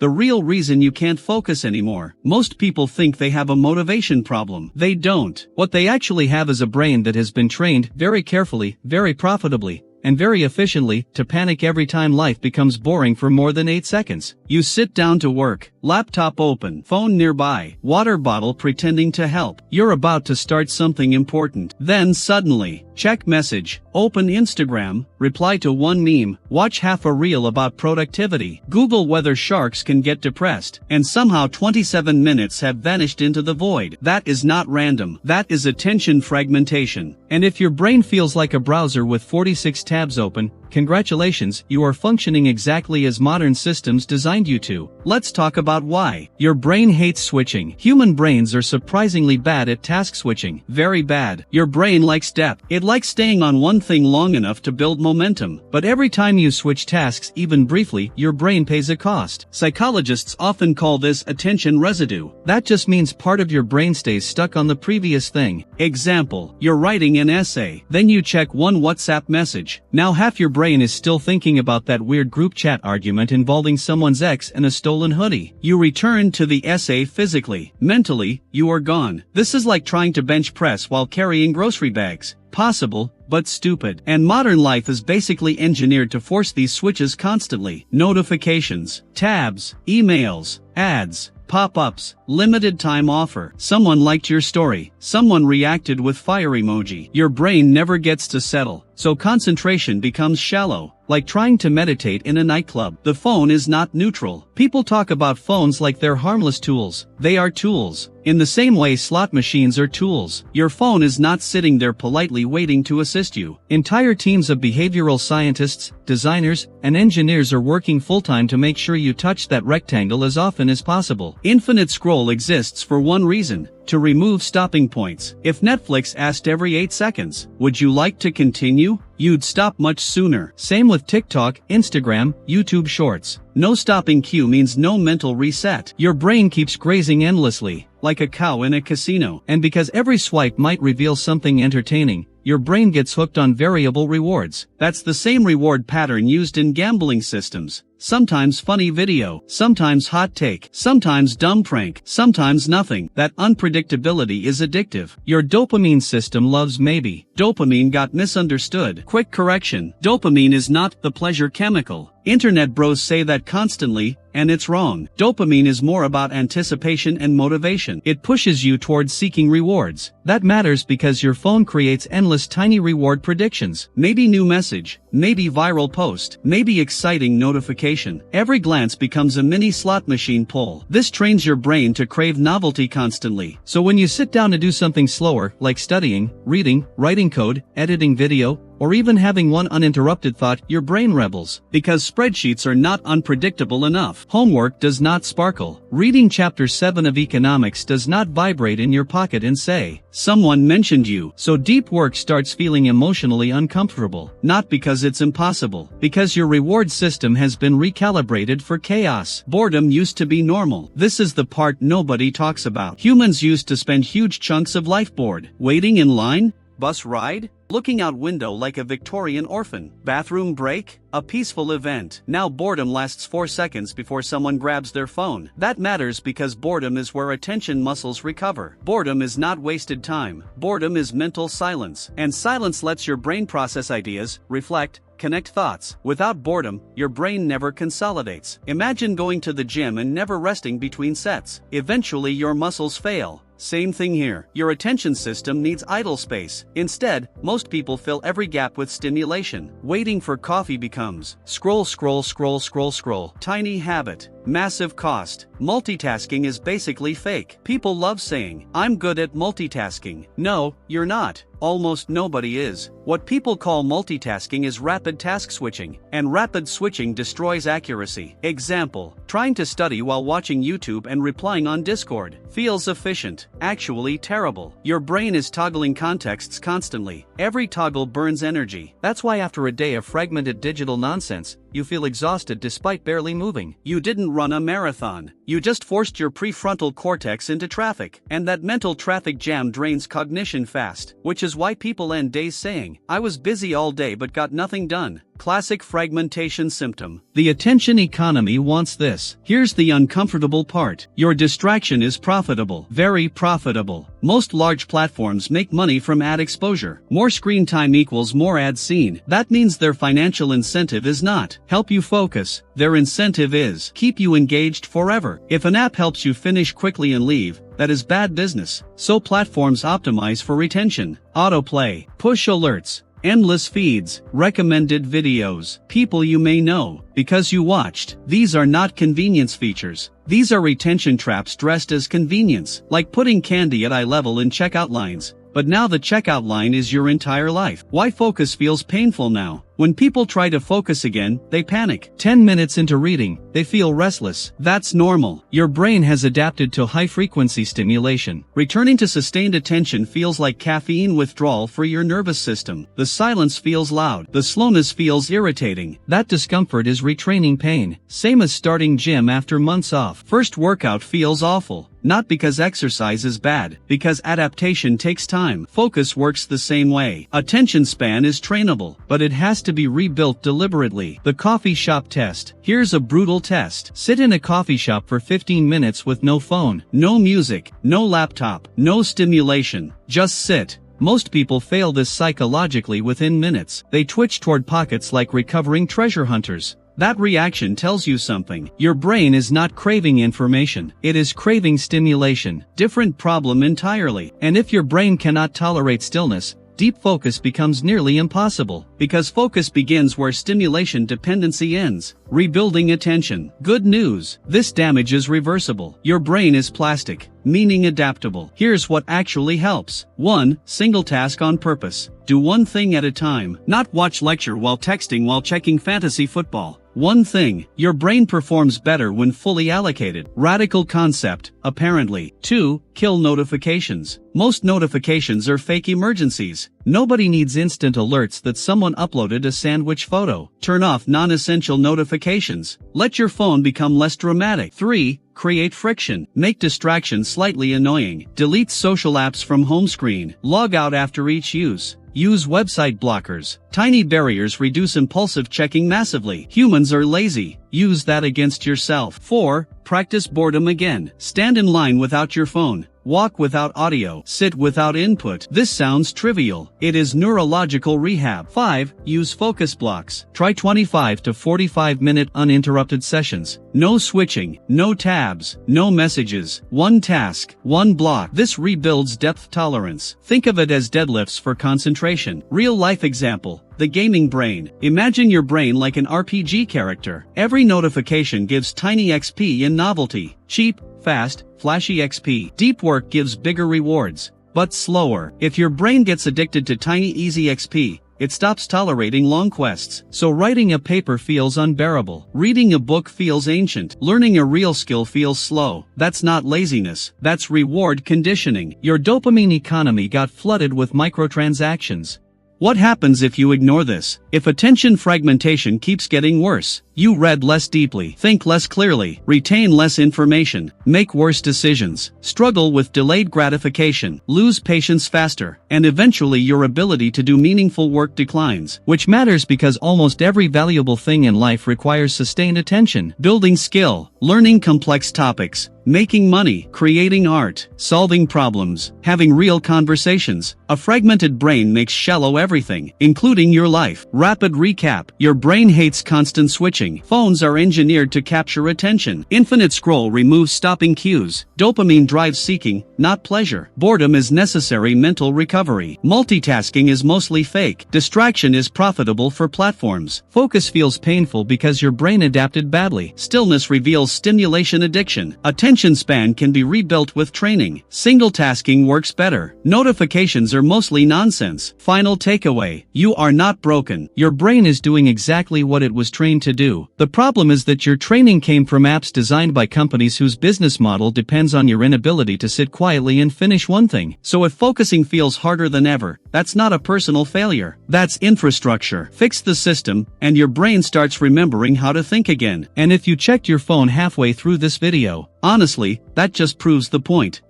The real reason you can't focus anymore. Most people think they have a motivation problem. They don't. What they actually have is a brain that has been trained very carefully, very profitably, and very efficiently to panic every time life becomes boring for more than 8 seconds. You sit down to work, laptop open, phone nearby, water bottle pretending to help. You're about to start something important. Then suddenly, check message, open Instagram, reply to one meme, watch half a reel about productivity, Google whether sharks can get depressed, and somehow 27 minutes have vanished into the void. That is not random. That is attention fragmentation. And if your brain feels like a browser with 46 tabs open, congratulations, you are functioning exactly as modern systems designed you to. Let's talk about why. Your brain hates switching. Human brains are surprisingly bad at task switching. Very bad. Your brain likes depth. It likes staying on one thing long enough to build momentum. But every time you switch tasks even briefly, your brain pays a cost. Psychologists often call this attention residue. That just means part of your brain stays stuck on the previous thing. Example, you're writing an essay. Then you check one WhatsApp message. Now half your brain is still thinking about that weird group chat argument involving someone's ex and a stolen hoodie. You return to the essay physically. Mentally, you are gone. This is like trying to bench press while carrying grocery bags. Possible, but stupid. And modern life is basically engineered to force these switches constantly. Notifications, tabs, emails, ads, pop-ups, limited time offer. Someone liked your story. Someone reacted with fire emoji. Your brain never gets to settle, so concentration becomes shallow, like trying to meditate in a nightclub. The phone is not neutral. People talk about phones like they're harmless tools. They are tools. In the same way slot machines are tools. Your phone is not sitting there politely waiting to assist you. Entire teams of behavioral scientists, designers, and engineers are working full-time to make sure you touch that rectangle as often as possible. Infinite scroll exists for one reason: to remove stopping points. If Netflix asked every 8 seconds, would you like to continue? You'd stop much sooner. Same with TikTok, Instagram, YouTube Shorts. No stopping cue means no mental reset. Your brain keeps grazing endlessly, like a cow in a casino. And because every swipe might reveal something entertaining, your brain gets hooked on variable rewards. That's the same reward pattern used in gambling systems. Sometimes funny video, sometimes hot take, sometimes dumb prank, sometimes nothing. That unpredictability is addictive. Your dopamine system loves maybe. Dopamine got misunderstood. Quick correction: dopamine is not the pleasure chemical. Internet bros say that constantly, and it's wrong. Dopamine is more about anticipation and motivation. It pushes you towards seeking rewards. That matters because your phone creates endless tiny reward predictions. Maybe new message, maybe viral post, maybe exciting notification. Every glance becomes a mini slot machine pull. This trains your brain to crave novelty constantly. So when you sit down to do something slower, like studying, reading, writing code, editing video, or even having one uninterrupted thought, your brain rebels. Because spreadsheets are not unpredictable enough. Homework does not sparkle. Reading chapter 7 of economics does not vibrate in your pocket and say, "Someone mentioned you." So deep work starts feeling emotionally uncomfortable. Not because it's impossible. Because your reward system has been recalibrated for chaos. Boredom used to be normal. This is the part nobody talks about. Humans used to spend huge chunks of life bored. Waiting in line? Bus ride? Looking out window like a Victorian orphan. Bathroom break? A peaceful event. Now boredom lasts 4 seconds before someone grabs their phone. That matters because boredom is where attention muscles recover. Boredom is not wasted time. Boredom is mental silence. And silence lets your brain process ideas, reflect, connect thoughts. Without boredom, your brain never consolidates. Imagine going to the gym and never resting between sets. Eventually your muscles fail. Same thing here. Your attention system needs idle space. Instead, most people fill every gap with stimulation. Waiting for coffee becomes scroll, scroll, scroll, scroll, scroll. Tiny habit, massive cost. Multitasking is basically fake. People love saying, "I'm good at multitasking." No, you're not. Almost nobody is. What people call multitasking is rapid task switching, and rapid switching destroys accuracy. Example, trying to study while watching YouTube and replying on Discord. Feels efficient, actually terrible. Your brain is toggling contexts constantly. Every toggle burns energy. That's why after a day of fragmented digital nonsense, you feel exhausted despite barely moving. You didn't run a marathon. You just forced your prefrontal cortex into traffic. And that mental traffic jam drains cognition fast. Which is why people end days saying, "I was busy all day but got nothing done." Classic fragmentation symptom. The attention economy wants this. Here's the uncomfortable part. Your distraction is profitable. Very profitable. Most large platforms make money from ad exposure. More screen time equals more ads seen. That means their financial incentive is not help you focus. Their incentive is keep you engaged forever. If an app helps you finish quickly and leave, that is bad business. So platforms optimize for retention. Autoplay, push alerts, endless feeds, recommended videos, people you may know because you watched. These are not convenience features. These are retention traps dressed as convenience, like putting candy at eye level in checkout lines. But now the checkout line is your entire life. Why focus feels painful now? When people try to focus again, they panic. 10 minutes into reading, they feel restless. That's normal. Your brain has adapted to high-frequency stimulation. Returning to sustained attention feels like caffeine withdrawal for your nervous system. The silence feels loud. The slowness feels irritating. That discomfort is retraining pain. Same as starting gym after months off. First workout feels awful. Not because exercise is bad, because adaptation takes time. Focus works the same way. Attention span is trainable, but it has to be rebuilt deliberately. The coffee shop test. Here's a brutal test. Sit in a coffee shop for 15 minutes with no phone, no music, no laptop, no stimulation. Just sit. Most people fail this psychologically within minutes. They twitch toward pockets like recovering treasure hunters. That reaction tells you something. Your brain is not craving information. It is craving stimulation. Different problem entirely. And if your brain cannot tolerate stillness, deep focus becomes nearly impossible. Because focus begins where stimulation dependency ends. Rebuilding attention. Good news. This damage is reversible. Your brain is plastic, meaning adaptable. Here's what actually helps. 1. Single task on purpose. Do one thing at a time. Not watch lecture while texting while checking fantasy football. One thing. Your brain performs better when fully allocated. Radical concept, apparently. 2. Kill notifications. Most notifications are fake emergencies. Nobody needs instant alerts that someone uploaded a sandwich photo. Turn off non-essential notifications. Let your phone become less dramatic. 3. Create friction. Make distractions slightly annoying. Delete social apps from home screen. Log out after each use. Use website blockers. Tiny barriers reduce impulsive checking massively. Humans are lazy. Use that against yourself. 4. Practice boredom again. Stand in line without your phone. Walk without audio. Sit without input. This sounds trivial. It is neurological rehab. 5. Use focus blocks. Try 25 to 45-minute uninterrupted sessions. No switching, no tabs, no messages. One task, one block. This rebuilds depth tolerance. Think of it as deadlifts for concentration. Real-life example. The gaming brain. Imagine your brain like an RPG character. Every notification gives tiny XP in novelty. Cheap, fast, flashy XP. Deep work gives bigger rewards, but slower. If your brain gets addicted to tiny easy XP, it stops tolerating long quests. So writing a paper feels unbearable. Reading a book feels ancient. Learning a real skill feels slow. That's not laziness. That's reward conditioning. Your dopamine economy got flooded with microtransactions. What happens if you ignore this? If attention fragmentation keeps getting worse, you read less deeply, think less clearly, retain less information, make worse decisions, struggle with delayed gratification, lose patience faster, and eventually your ability to do meaningful work declines. Which matters because almost every valuable thing in life requires sustained attention. Building skill, learning complex topics, making money, creating art, solving problems, having real conversations. A fragmented brain makes shallow everything, including your life. Rapid recap. Your brain hates constant switching. Phones are engineered to capture attention. Infinite scroll removes stopping cues. Dopamine drives seeking, not pleasure. Boredom is necessary mental recovery. Multitasking is mostly fake. Distraction is profitable for platforms. Focus feels painful because your brain adapted badly. Stillness reveals stimulation addiction. Attention span can be rebuilt with training. Single tasking works better. Notifications are mostly nonsense. Final takeaway. You are not broken. Your brain is doing exactly what it was trained to do. The problem is that your training came from apps designed by companies whose business model depends on your inability to sit quietly and finish one thing. So if focusing feels harder than ever, that's not a personal failure. That's infrastructure. Fix the system, and your brain starts remembering how to think again. And if you checked your phone halfway through this video, honestly, that just proves the point.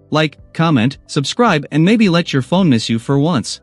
Like, comment, subscribe, and maybe let your phone miss you for once.